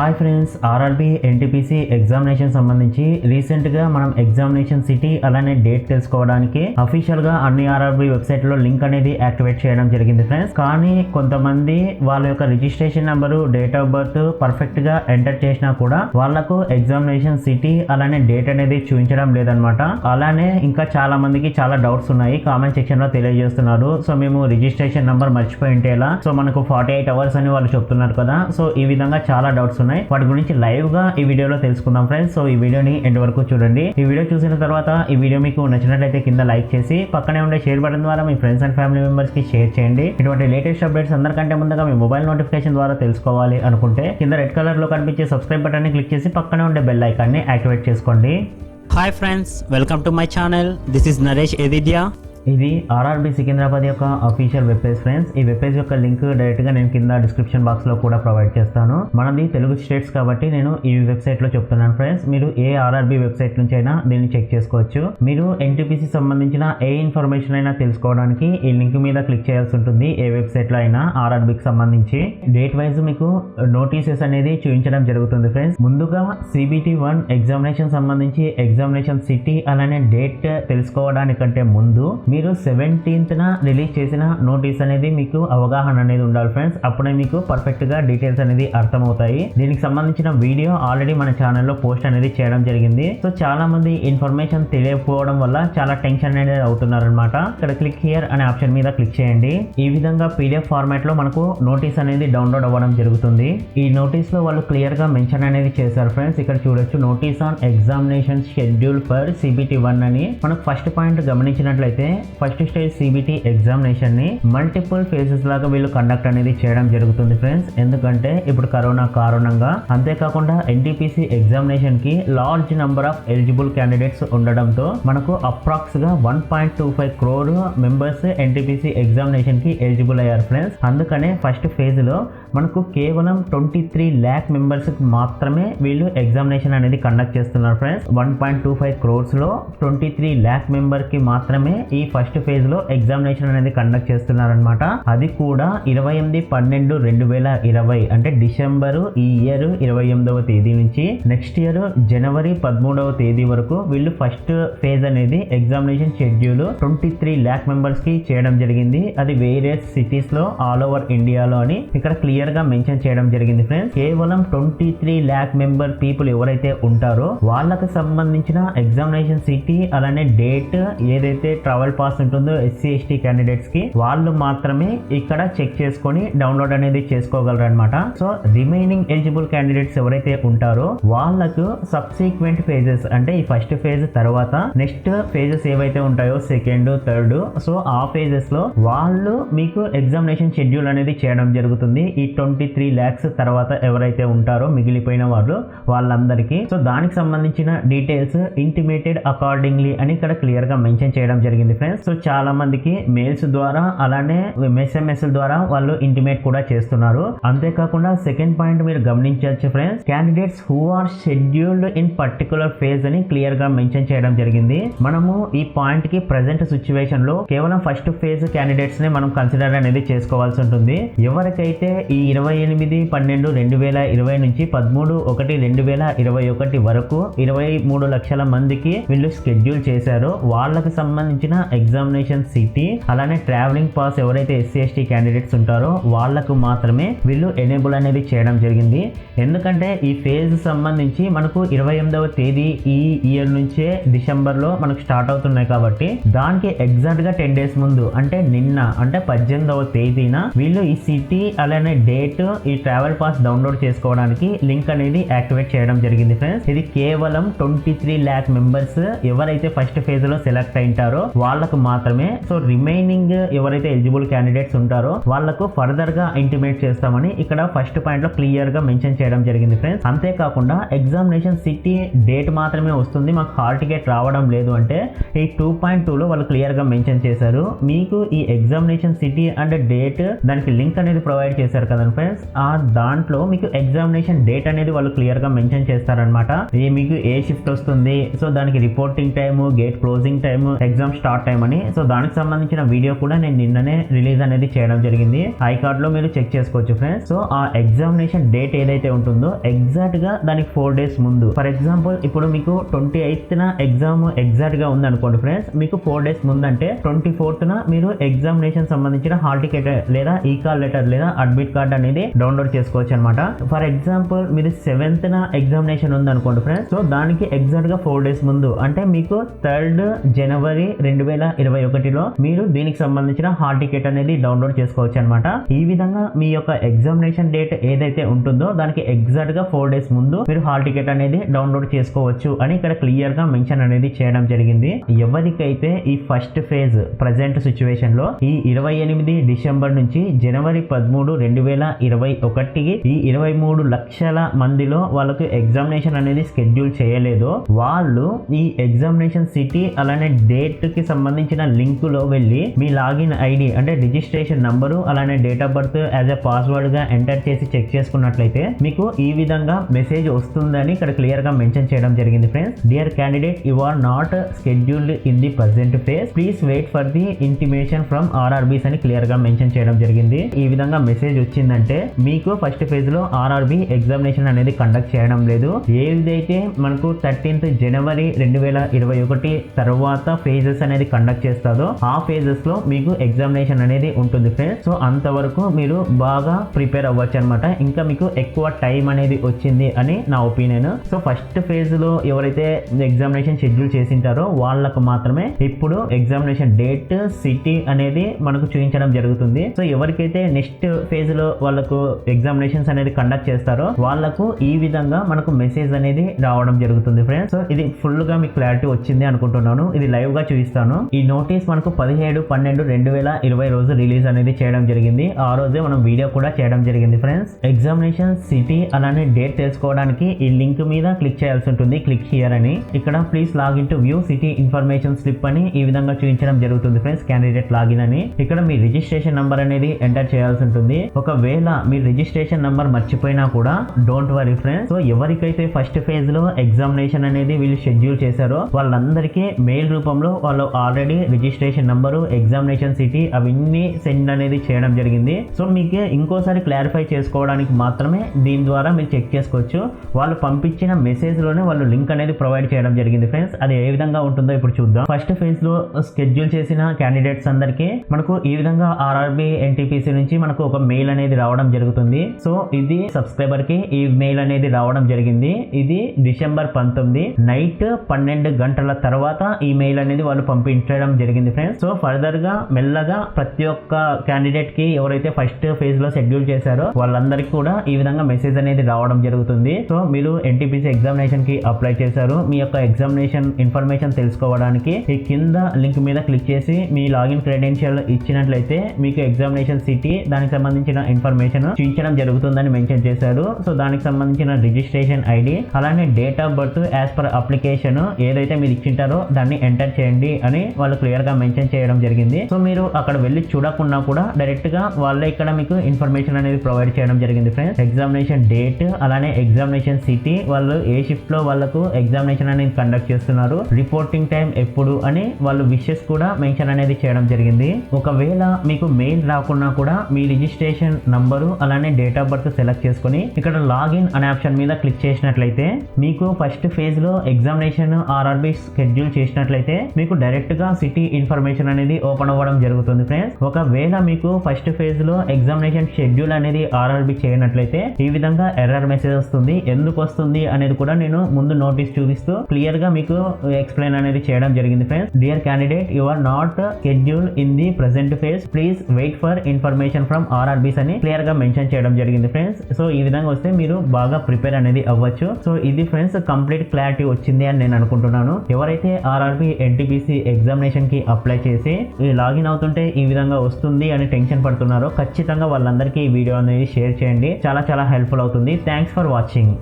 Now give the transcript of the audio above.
Hi friends, RRB NTPC examination సంబంధించి recent గా మనం ఎగ్జామినేషన్ సిటీ అలానే డేట్ తెలుసుకోవడానికి అఫీషియల్ గా అన్ని ఆర్ఆర్బీ వెబ్సైట్ లో లింక్ అనేది యాక్టివేట్ చేయడం జరిగింది ఫ్రెండ్స్. కానీ కొంతమంది వాళ్ళ యొక్క registration number, date of birth perfect గా ఎంటర్ చేసినా కూడా వాళ్ళకు ఎగ్జామినేషన్ సిటీ అలానే డేట్ అనేది చూపించడం లేదనమాట. అలానే ఇంకా చాలా మందికి చాలా డౌట్స్ ఉన్నాయి, కామెంట్ సెక్షన్ లో తెలియజేస్తున్నారు. సో మేము రిజిస్ట్రేషన్ నెంబర్ మర్చిపోయి ఉంటే ఎలా, సో మనకు 48 hours అని వాళ్ళు చెప్తున్నారు కదా. సో ఈ విధంగా చాలా డౌట్స్ ఉన్నాయి, వాటి గురించి లైవ్ గా ఈ వీడియోలో తెలుసుకుందాం ఫ్రెండ్స్. సో ఈ వీడియోని ఎండ్ వరకు చూడండి. ఈ వీడియో చూసిన తర్వాత ఈ వీడియో మీకు నచ్చినట్లయితే కింద లైక్ చేసి పక్కనే ఉండే షేర్ బటన్ ద్వారా మీ ఫ్రెండ్స్ అండ్ ఫ్యామిలీ మెంబర్స్ కి షేర్ చేయండి. ఇటువంటి లేటెస్ట్ అప్డేట్స్ అందరికంటే ముందుగా మీ మొబైల్ నోటిఫికేషన్ ద్వారా తెలుసుకోవాలి అనుకుంటే కింద రెడ్ కలర్ లో కనిపించే సబ్స్క్రైబ్ బటన్ ని క్లిక్ చేసి పక్కనే ఉండే బెల్ ఐకాన్ ని యాక్టివేట్ చేసుకోండి. Hi friends, welcome to my channel. This is Naresh ఎదిద్యా. ఇది ఆర్ఆర్బీ సికింద్రాబాద్ యొక్క అఫీషియల్ వెబ్ పేజ్ ఫ్రెండ్స్. ఈ వెబ్ పేజ్ యొక్క లింక్ డైరెక్ట్ గా నేను కింద డిస్క్రిప్షన్ బాక్స్ లో కూడా ప్రొవైడ్ చేస్తాను. మనది తెలుగు స్టేట్స్ కాబట్టి నేను ఈ వెబ్సైట్ లో చెప్తున్నాను ఫ్రెండ్స్. మీరు ఏ ఆర్ఆర్బీ వెబ్సైట్ నుంచి అయినా దీన్ని చెక్ చేసుకోవచ్చు. మీరు ఎన్టీపీసీ సంబంధించిన ఏ ఇన్ఫర్మేషన్ అయినా తెలుసుకోవడానికి ఈ లింక్ మీద క్లిక్ చేయాల్సి ఉంటుంది. ఏ వెబ్సైట్ లో అయినా ఆర్ఆర్బీకి సంబంధించి డేట్ వైజ్ మీకు నోటీసెస్ అనేది చూపించడం జరుగుతుంది ఫ్రెండ్స్. ముందుగా CBT 1 ఎగ్జామినేషన్ సంబంధించి ఎగ్జామినేషన్ సిటీ అలానే డేట్ తెలుసుకోవడానికంటే ముందు మీరు 17th రిలీజ్ చేసిన నోటీస్ అనేది మీకు అవగాహన అనేది ఉండాలి ఫ్రెండ్స్. అప్పుడే మీకు పర్ఫెక్ట్ గా డీటెయిల్స్ అనేది అర్థమవుతాయి. దీనికి సంబంధించిన వీడియో ఆల్రెడీ మన ఛానల్లో పోస్ట్ అనేది చేయడం జరిగింది. సో చాలా మంది ఇన్ఫర్మేషన్ తెలియకపోవడం వల్ల చాలా టెన్షన్ అనేది అవుతున్నారు అనమాట. ఇక్కడ క్లిక్ హియర్ అనే ఆప్షన్ మీద క్లిక్ చేయండి. ఈ విధంగా PDF ఫార్మాట్ లో మనకు నోటీస్ అనేది డౌన్లోడ్ అవ్వడం జరుగుతుంది. ఈ నోటీస్ లో వాళ్ళు క్లియర్ గా మెన్షన్ అనేది చేశారు ఫ్రెండ్స్. ఇక్కడ చూడొచ్చు, notice on examination schedule for CBT 1 అని. మనకు ఫస్ట్ పాయింట్ గమనించినట్లయితే ఫస్ట్ స్టేజ్ CBT ఎగ్జామినేషన్ ని మల్టిపుల్ ఫేజెస్ లాగా వీళ్ళు కండక్ట్ అనేది చేయడం జరుగుతుంది ఫ్రెండ్స్. ఎందుకంటే ఇప్పుడు కరోనా కారణంగా, అంతేకాకుండా NTPC ఎగ్జామినేషన్ కి large number of eligible candidates ఉండడంతో మనకు అప్రాక్స్ గా 1.25 crore మెంబర్స్ NTPC ఎగ్జామినేషన్ కి ఎలిజిబుల్ అయ్యారు ఫ్రెండ్స్. అందుకనే ఫస్ట్ ఫేజ్ లో మనకు కేవలం 23 lakh మెంబర్స్ మాత్రమే వీళ్ళు ఎగ్జామినేషన్ అనేది కండక్ట్ చేస్తున్నారు ఫ్రెండ్స్. 1.25 crores లో 23 lakh మెంబర్ కి మాత్రమే ఈ ఫస్ట్ ఫేజ్ లో ఎగ్జామినేషన్ అనేది కండక్ట్ చేస్తున్నారనమాట. అది కూడా 28/12/2020 అంటే డిసెంబరు ఈ ఇయర్ 28వ తేదీ నుంచి నెక్స్ట్ ఇయర్ జనవరి 13వ తేదీ వరకు వీళ్ళు ఫస్ట్ ఫేజ్ అనేది ఎగ్జామినేషన్ షెడ్యూల్ 23 lakh మెంబర్స్ కి చేయడం జరిగింది. అది వేరియస్ సిటీస్ లో ఆల్ ఓవర్ ఇండియాలో అని ఇక్కడ క్లియర్ గా మెన్షన్ చేయడం జరిగింది ఫ్రెండ్స్. కేవలం 23 lakh మెంబర్ పీపుల్ ఎవరైతే ఉంటారో వాళ్ళకి సంబంధించిన ఎగ్జామినేషన్ సిటీ అలానే డేట్ ఏదైతే ట్రావెల్ పాస్ ఉంటుందో SC/ST క్యాండిడేట్స్ కి వాళ్ళు మాత్రమే ఇక్కడ చెక్ చేసుకొని డౌన్లోడ్ అనేది చేసుకోగలరు అనమాట. సో రిమైనింగ్ ఎలిజిబుల్ క్యాండిడేట్స్ ఎవరైతే ఉంటారో వాళ్ళకు సబ్సిక్వెంట్ ఫేజెస్ అంటే ఈ ఫస్ట్ ఫేజ్ తర్వాత నెక్స్ట్ ఫేజెస్ ఏవైతే ఉంటాయో సెకండ్, థర్డ్, సో ఆ ఫేజెస్ లో వాళ్ళు మీకు ఎగ్జామినేషన్ షెడ్యూల్ అనేది చేయడం జరుగుతుంది. ఈ 23 lakhs తర్వాత ఎవరైతే ఉంటారో మిగిలిపోయిన వాళ్ళు వాళ్ళందరికీ. సో దానికి సంబంధించిన డీటెయిల్స్ ఇంటిమేటెడ్ అకార్డింగ్లీ అని ఇక్కడ క్లియర్ గా మెన్షన్ చేయడం జరిగింది ఫ్రెండ్స్. సో చాలా మందికి మెయిల్స్ ద్వారా అలానే SMS ద్వారా వాళ్ళు ఇంటిమేట్ కూడా చేస్తున్నారు. అంతేకాకుండా సెకండ్ పాయింట్ మీరు గమనించవచ్చు friends, candidates who are scheduled in particular phase అని క్లియర్ గా మెన్షన్ చేయడం జరిగింది. మనము ఈ పాయింట్ కి ప్రెసెంట్ సిచ్యువేషన్ లో కేవలం ఫస్ట్ ఫేజ్ క్యాండిడేట్స్ ని మనం కన్సిడర్ అనేది చేసుకోవాల్సి ఉంటుంది. ఎవరికైతే ఈ 28/12/2020 నుంచి 13/1/2021 వరకు 23 లక్షల మందికి వీళ్ళు షెడ్యూల్ చేశారో వాళ్ళకి సంబంధించిన ఎగ్జామినేషన్ సిటీ అలానే ట్రావెలింగ్ పాస్ ఎవరైతే SC/ST క్యాండిడేట్స్ ఉంటారో వాళ్ళకు మాత్రమే వీళ్ళు ఎనేబుల్ అనేది చేయడం జరిగింది. ఎందుకంటే ఈ ఫేజ్ సంబంధించి మనకు 28వ తేదీ ఈ ఇయర్ నుంచే డిసెంబర్ లో మనకు స్టార్ట్ అవుతున్నాయి కాబట్టి దానికి ఎగ్జాక్ట్ గా 10 days ముందు అంటే నిన్న అంటే 18వ తేదీన వీళ్ళు ఈ సిటీ అలానే డేట్ ఈ ట్రావెల్ పాస్ డౌన్లోడ్ చేసుకోవడానికి లింక్ అనేది యాక్టివేట్ చేయడం జరిగింది ఫ్రెండ్స్. ఇది కేవలం 23 lakh మెంబర్స్ ఎవరైతే ఫస్ట్ ఫేజ్ లో సెలెక్ట్ అయింటారో వాళ్ళకు మాత్రమే. సో రిమైనింగ్ ఎవరైతే ఎలిజిబుల్ క్యాండిడేట్స్ ఉంటారో వాళ్ళకు ఫర్దర్ గా ఇంటిమేట్ చేస్తామని ఇక్కడ ఫస్ట్ పాయింట్ లో క్లియర్ గా మెన్షన్ చేయడం జరిగింది ఫ్రెండ్స్. అంతేకాకుండా ఎగ్జామినేషన్ సిటీ డేట్ మాత్రమే వస్తుంది, మాకు హాల్ టికెట్ రావడం లేదు అంటే ఈ 2.2 లో వాళ్ళు క్లియర్ గా మెన్షన్ చేశారు. మీకు ఈ ఎగ్జామినేషన్ సిటీ అండ్ డేట్ దానికి లింక్ అనేది ప్రొవైడ్ చేశారు కదా ఫ్రెండ్స్. ఆ దాంట్లో మీకు ఎగ్జామినేషన్ డేట్ అనేది వాళ్ళు క్లియర్ గా మెన్షన్ చేస్తారనమాట. మీకు ఏ షిఫ్ట్ వస్తుంది, సో దానికి reporting time, gate closing time, exam start time అని. సో దానికి సంబంధించిన వీడియో కూడా నేను నిన్ననే రిలీజ్ అనేది చేయడం జరిగింది. ఐ కార్డ్ లో మీరు చెక్ చేసుకోవచ్చు ఫ్రెండ్స్. సో ఆ ఎగ్జామినేషన్ డేట్ ఏదైతే ఉంటుందో ఎగ్జాక్ట్ గా దానికి 4 days ముందు, ఫర్ ఎగ్జాంపుల్ ఇప్పుడు మీకు 28th ఎగ్జామ్ ఎగ్జాక్ట్ గా ఉంది అనుకోండి ఫ్రెండ్స్, మీకు 4 days ముందు అంటే 24th మీరు ఎగ్జామినేషన్ సంబంధించిన హాల్ టికెట్ లేదా ఈ కాల్ లెటర్ లేదా అడ్మిట్ కార్డ్ అనేది డౌన్లోడ్ చేసుకోవచ్చు అనమాట. ఫర్ ఎగ్జాంపుల్ మీరు 7th ఎగ్జామినేషన్ ఉంది అనుకోండి ఫ్రెండ్స్, సో దానికి ఎగ్జాక్ట్ గా 4 days ముందు అంటే మీకు 3rd January 2021లో మీరు దీనికి సంబంధించిన హాల్ టికెట్ అనేది డౌన్లోడ్ చేసుకోవచ్చు అనమాట. ఈ విధంగా మీ యొక్క ఎగ్జామినేషన్ డేట్ ఏదైతే ఉంటుందో దానికి ఎగ్జాక్ట్ గా 4 days ముందు మీరు హాల్ టికెట్ అనేది డౌన్లోడ్ చేసుకోవచ్చు అని ఇక్కడ క్లియర్ గా మెన్షన్ అనేది చేయడం జరిగింది. ఎవరికైతే ఈ ఫస్ట్ ఫేజ్ ప్రజెంట్ సిచ్యువేషన్ లో ఈ 28 డిసెంబర్ నుంచి జనవరి 13, 2021 ఈ 23 లక్షల మందిలో వాళ్ళకు ఎగ్జామినేషన్ అనేది షెడ్యూల్ చేయలేదో వాళ్ళు ఈ ఎగ్జామినేషన్ సిటీ అలానే డేట్ కి సంబంధించిన లింక్ లో వెళ్ళి మీ లాగిన్ ఐడి అంటే రిజిస్ట్రేషన్ నంబరు అలానే date of birth as a password గా ఎంటర్ చేసి చెక్ చేసుకున్నట్లయితే మీకు ఈ విధంగా మెసేజ్ వస్తుందని ఇక్కడ క్లియర్ గా మెన్షన్ చేయడం జరిగింది friends. Dear candidate, you are not scheduled in the present phase, please wait for the intimation from RRBs అని క్లియర్ గా మెన్షన్ చేయడం జరిగింది. ఈ విధంగా మెసేజ్ వచ్చిందంటే మీకు ఫస్ట్ ఫేజ్ లో RRB ఎగ్జామినేషన్ అనేది కండక్ట్ చేయడం లేదు. ఏదైతే మనకు 13th January 2021 తర్వాత ఫేజెస్ అనేది కండక్ట్ చేస్తాదో ఆ ఫేజెస్ లో మీకు ఎగ్జామినేషన్ అనేది ఉంటుంది ఫ్రెండ్స్. సో అంతవరకు మీరు బాగా ప్రిపేర్ అవ్వచ్చు అనమాట. ఇంకా మీకు ఎక్కువ టైం అనేది వచ్చింది అని నా ఒపీనియన్. సో ఫస్ట్ ఫేజ్ లో ఎవరైతే ఎగ్జామినేషన్ షెడ్యూల్ చేసింటారో వాళ్ళకు మాత్రమే ఇప్పుడు ఎగ్జామినేషన్ డేట్ సిటీ అనేది మనకు చూపించడం జరుగుతుంది. సో ఎవరికైతే నెక్స్ట్ ఫేజ్ లో వాళ్ళకు ఎగ్జామినేషన్స్ అనేది కండక్ట్ చేస్తారో వాళ్ళకు ఈ విధంగా మనకు మెసేజ్ అనేది రావడం జరుగుతుంది ఫ్రెండ్స్. సో ఇది ఫుల్ గా మీకు క్లారిటీ వచ్చింది అనుకుంటున్నాను. ఇది లైవ్ గా చూపిస్తాను. ఈ నోటీస్ మనకు 17/12/2020 రోజు రిలీజ్ అనేది చేయడం జరిగింది. ఆ రోజే మనం వీడియో కూడా చేయడం జరిగింది ఫ్రెండ్స్. ఎగ్జామినేషన్ సిటీ అలానే డేట్ తెలుసుకోవడానికి ఈ లింక్ మీద క్లిక్ చేయాల్సి ఉంటుంది. క్లిక్ హియర్ అని ఇక్కడ please login to view city information slip అని ఈ విధంగా చూపించడం జరుగుతుంది ఫ్రెండ్స్. క్యాండిడేట్ లాగిన్ అని ఇక్కడ మీ రిజిస్ట్రేషన్ నంబర్ అనేది ఎంటర్ చేయాల్సి ఉంటుంది. ఒకవేళ మీ రిజిస్ట్రేషన్ నంబర్ మర్చిపోయినా కూడా డోంట్ వరీ ఫ్రెండ్స్. సో ఎవరికైతే ఫస్ట్ ఫేజ్ లో ఎగ్జామినేషన్ అనేది వీళ్ళు షెడ్యూల్ చేశారో వాళ్ళందరికీ మెయిల్ రూపంలో వాళ్ళు already registration number examination city అవన్నీ సెండ్ అనేది చేయడం జరిగింది. సో మీకు ఇంకోసారి క్లారిఫై చేసుకోవడానికి మాత్రమే దీని ద్వారా మీరు చెక్ చేసుకోవచ్చు. వాళ్ళు పంపించిన మెసేజ్ లోనే వాళ్ళు లింక్ అనేది ప్రొవైడ్ చేయడం జరిగింది ఫ్రెండ్స్. అది ఏ విధంగా ఉంటుందో ఇప్పుడు చూద్దాం. ఫస్ట్ ఫేజ్ లో షెడ్యూల్ చేసిన క్యాండిడేట్స్ అందరికీ మనకు ఈ విధంగా RRB NTPC నుంచి మనకు ఒక మెయిల్ అనేది రావడం జరుగుతుంది. సో ఇది సబ్స్క్రైబర్ కి ఈ మెయిల్ అనేది రావడం జరిగింది. ఇది December 19 నైట్ 12 గంటల తర్వాత ఈ మెయిల్ అనేది వాళ్ళు పంపించడం జరిగింది ఫ్రెండ్స్. సో ఫర్దర్ గా మెల్లగా ప్రతి ఒక్క క్యాండిడేట్ కి ఎవరైతే ఫస్ట్ ఫేజ్ లో షెడ్యూల్ చేశారో వాళ్ళందరికీ కూడా ఈ విధంగా మెసేజ్ అనేది రావడం జరుగుతుంది. సో మీరు NTPC ఎగ్జామినేషన్ కి అప్లై చేశారు, మీ యొక్క ఎగ్జామినేషన్ ఇన్ఫర్మేషన్ తెలుసుకోవడానికి ఈ కింద లింక్ మీద క్లిక్ చేసి మీ లాగిన్ క్రెడెన్షియల్ ఇచ్చినట్లయితే మీకు ఎగ్జామినేషన్ సిటీ దానికి సంబంధించిన ఇన్ఫర్మేషన్ చూపించడం జరుగుతుందని మెన్షన్ చేశారు. సో దానికి సంబంధించిన రిజిస్ట్రేషన్ ఐడి అలానే date of birth as per application ఏదైతే మీరు ఇచ్చింటారో దాన్ని ఎంటర్ చేయండి అని వాళ్ళు క్లియర్ గా మెన్షన్ చేయడం జరిగింది. సో మీరు అక్కడ వెళ్ళి చూడకుండా కూడా డైరెక్ట్ గా వాళ్ళే ఇక్కడ మీకు ఇన్ఫర్మేషన్ అనేది ప్రొవైడ్ చేయడం జరిగింది ఫ్రెండ్స్. ఎగ్జామినేషన్ డేట్ అలానే ఎగ్జామినేషన్ సిటీ వాళ్ళు ఏ షిఫ్ట్ లో వాళ్ళకు ఎగ్జామినేషన్ అనేది కండక్ట్ చేస్తున్నారు, రిపోర్టింగ్ టైం ఎప్పుడు అని వాళ్ళు విషెస్ కూడా మెన్షన్ అనేది చేయడం జరిగింది. ఒకవేళ మీకు మెయిల్ రాకున్నా కూడా మీ రిజిస్ట్రేషన్ నంబరు అలానే డేట్ ఆఫ్ బర్త్ సెలెక్ట్ చేసుకుని ఇక్కడ లాగిన్ అనే ఆప్షన్ మీద క్లిక్ చేసినట్లయితే మీకు ఫస్ట్ ఫేజ్ లో ఎగ్జామినేషన్ RRB షెడ్యూల్ చేసినట్లయితే మీకు డైరెక్ట్ గా సిటీ ఇన్ఫర్మేషన్ అనేది ఓపెన్ అవ్వడం జరుగుతుంది ఫ్రెండ్స్. ఒకవేళ మీకు ఫస్ట్ ఫేజ్ లో ఎగ్జామినేషన్ షెడ్యూల్ అనేది RRB చేయనట్లయితే ఈ విధంగా ఎర్రర్ మెసేజ్ వస్తుంది. ఎందుకు వస్తుంది అనేది కూడా నేను ముందు నోటీస్ చూపిస్తూ క్లియర్ గా మీకు ఎక్స్ప్లెయిన్ అనేది చేయడం జరిగింది friends. Dear candidate, you are not schedule in the present phase, please wait for information from RRBs అని క్లియర్ గా మెన్షన్ చేయడం జరిగింది ఫ్రెండ్స్. సో ఈ విధంగా వస్తే మీరు బాగా ప్రిపేర్ అనేది అవ్వచ్చు. సో ఇది ఫ్రెండ్స్ కంప్లీట్ క్లారిటీ వచ్చింది అని నేను అనుకుంటున్నాను. ఎవరైతే RRB NTPC ఎగ్జామినేషన్ కి అప్లై చేసి లాగిన్ అవుతుంటే ఈ విధంగా వస్తుంది అని టెన్షన్ పడుతున్నారో ఖచ్చితంగా వాళ్ళందరికీ ఈ వీడియో అనేది షేర్ చేయండి. చాలా హెల్ప్ఫుల్ అవుతుంది. Thanks for watching.